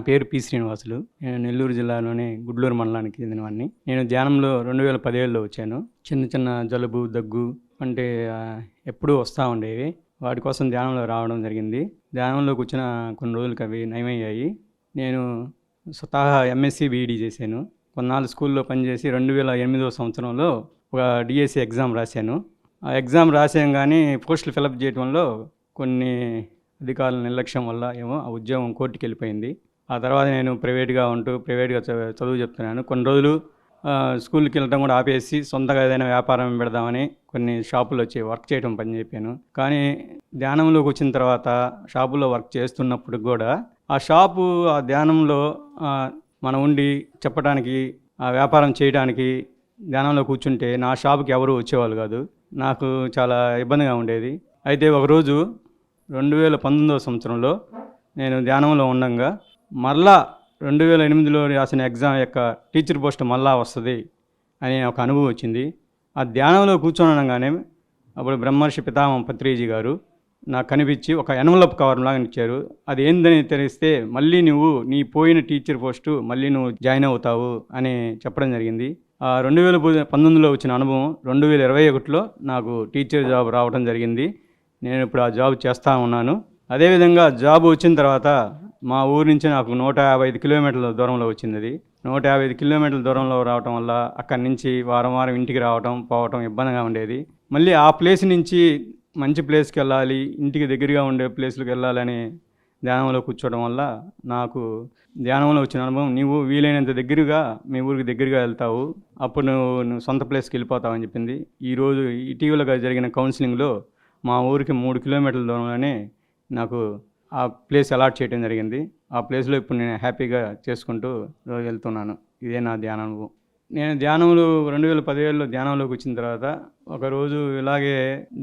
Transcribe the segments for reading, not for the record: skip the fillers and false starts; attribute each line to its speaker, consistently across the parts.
Speaker 1: పేరు పి. శ్రీనివాసులు. నేను నెల్లూరు జిల్లాలోని గుడ్లూరు మండలానికి చెందినవాడిని. నేను ధ్యానంలో 2017లో వచ్చాను. చిన్న చిన్న జలుబు, దగ్గు అంటే ఎప్పుడూ వస్తూ ఉండేవి. వాటి కోసం ధ్యానంలో రావడం జరిగింది. ధ్యానంలో కూర్చున్న కొన్ని రోజులకి అవి నయమయ్యాయి. నేను స్వతహా ఎంఎస్సి బీఈడీ చేశాను. కొన్నాళ్ళు స్కూల్లో పనిచేసి 2008వ సంవత్సరంలో ఒక డిఎస్సి ఎగ్జామ్ రాశాను. ఆ ఎగ్జామ్ రాసాం కానీ పోస్టులు ఫిలప్ చేయడంలో కొన్ని అధికారుల నిర్లక్ష్యం వల్ల ఏమో ఆ ఉద్యోగం కోర్టుకి వెళ్ళిపోయింది. ఆ తర్వాత నేను ప్రైవేట్గా చదువు చెప్తున్నాను. కొన్ని రోజులు స్కూల్కి వెళ్ళడం కూడా ఆపేసి సొంతగా ఏదైనా వ్యాపారం పెడదామని కొన్ని షాపుల్లో వచ్చి వర్క్ చేయడం పని చెప్పాను. కానీ ధ్యానంలోకి వచ్చిన తర్వాత షాపులో వర్క్ చేస్తున్నప్పుడు కూడా ఆ షాపు ఆ ధ్యానంలో మనం ఉండి చెప్పడానికి, ఆ వ్యాపారం చేయడానికి ధ్యానంలో కూర్చుంటే నా షాపుకి ఎవరు వచ్చేవాళ్ళు కాదు. నాకు చాలా ఇబ్బందిగా ఉండేది. అయితే ఒకరోజు 2019వ సంవత్సరంలో నేను ధ్యానంలో ఉండగా మరలా 2008లో రాసిన ఎగ్జామ్ యొక్క టీచర్ పోస్ట్ మళ్ళా వస్తుంది అనే ఒక అనుభవం వచ్చింది. ఆ ధ్యానంలో కూర్చోనగానే అప్పుడు బ్రహ్మర్షి పితామహ పత్రిజీ గారు నాకు కనిపించి ఒక ఎన్వలప్ కవర్ లాగా ఇచ్చారు. అది ఏందని తెలిస్తే మళ్ళీ నువ్వు నీ పోయిన టీచర్ పోస్టు మళ్ళీ నువ్వు జాయిన్ అవుతావు అని చెప్పడం జరిగింది. 2019లో వచ్చిన అనుభవం 2021లో నాకు టీచర్ జాబ్ రావడం జరిగింది. నేను ఇప్పుడు ఆ జాబ్ చేస్తూ ఉన్నాను. అదేవిధంగా జాబ్ వచ్చిన తర్వాత మా ఊరి నుంచి నాకు 155 కిలోమీటర్ల దూరంలో వచ్చింది. అది 155 కిలోమీటర్ల దూరంలో రావటం వల్ల అక్కడి నుంచి వారం ఇంటికి పోవటం ఇబ్బందిగా ఉండేది. మళ్ళీ ఆ ప్లేస్ నుంచి మంచి ప్లేస్కి వెళ్ళాలి, ఇంటికి దగ్గరగా ఉండే ప్లేస్లకు వెళ్ళాలని ధ్యానంలో కూర్చోవడం వల్ల నాకు ధ్యానంలో వచ్చిన అనుభవం, నీవు వీలైనంత దగ్గరగా మీ ఊరికి దగ్గరగా వెళ్తావు, అప్పుడు నువ్వు సొంత ప్లేస్కి వెళ్ళిపోతావు అని చెప్పింది. ఈరోజు ఇటీవలగా జరిగిన కౌన్సిలింగ్లో మా ఊరికి 3 కిలోమీటర్ల దూరంలోనే నాకు ఆ ప్లేస్ అలాట్ చేయడం జరిగింది. ఆ ప్లేస్లో ఇప్పుడు నేను హ్యాపీగా చేసుకుంటూ రోజు వెళ్తున్నాను. ఇదే నా ధ్యాన అనుభవం. నేను ధ్యానంలో 2017లో ధ్యానంలోకి వచ్చిన తర్వాత ఒకరోజు ఇలాగే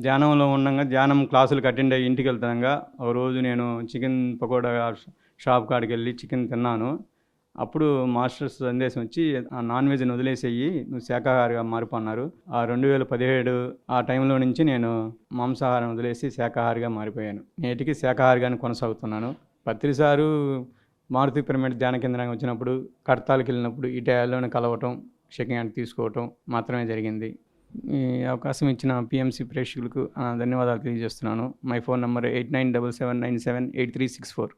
Speaker 1: ధ్యానంలో ఉండగా ధ్యానం క్లాసులకు అటెండ్ అయ్యి ఇంటికి వెళ్తాగా ఒకరోజు నేను చికెన్ పకోడా షాప్ కాడికి వెళ్ళి చికెన్ తిన్నాను. అప్పుడు మాస్టర్స్ సందేశం వచ్చి ఆ నాన్ వెజ్ని వదిలేసేయి, నువ్వు శాకాహారిగా మారిపోన్నారు. ఆ 2017 ఆ టైంలో నుంచి నేను మాంసాహారం వదిలేసి శాకాహారిగా మారిపోయాను. నేటికి శాకాహారిగానే కొనసాగుతున్నాను. పత్రిసారు మారుతి పిరమిడ్ ధ్యాన కేంద్రానికి వచ్చినప్పుడు, కడతాలకు వెళ్ళినప్పుడు ఈ టైంలోనే కలవటం, సెకండ్ హ్యాండ్ తీసుకోవటం మాత్రమే జరిగింది. ఈ అవకాశం ఇచ్చిన పిఎంసి ప్రేక్షకులకు ధన్యవాదాలు తెలియజేస్తున్నాను. My phone number 8977978364.